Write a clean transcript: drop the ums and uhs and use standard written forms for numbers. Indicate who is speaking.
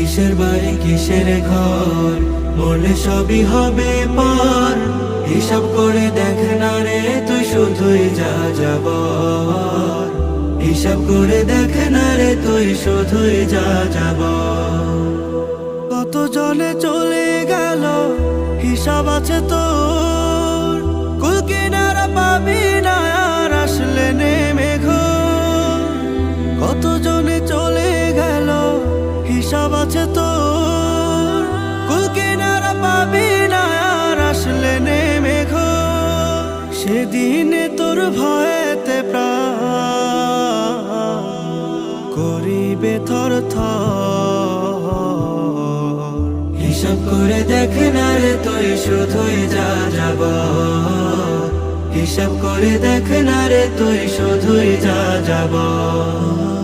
Speaker 1: কিসের বাড়ি কিসের ঘর, মরলে সবই হবে পার। হিসাব করে দেখ না রে তুই শুধুই যা যাবার। হিসাব করে দেখ না রে তুই শুধুই যা যাবার। কত জনে চলে গেল হিসাব আছে তোর, কুল কিনারা পাবি না আর আসলে নেমে ঘোর। কত জনে চলে গেল হিসাব আছে তোর, কুল কিনারা পাবি না আর আসলে নেমে ঘোর। সেদিনে তোর ভয়েতে প্রাণ করিবে থর থর। হিসাব করে দেখ না রে তুই শুধুই যা যাবার। হিসাব করে দেখ না রে তুই শুধুই যা যাবার।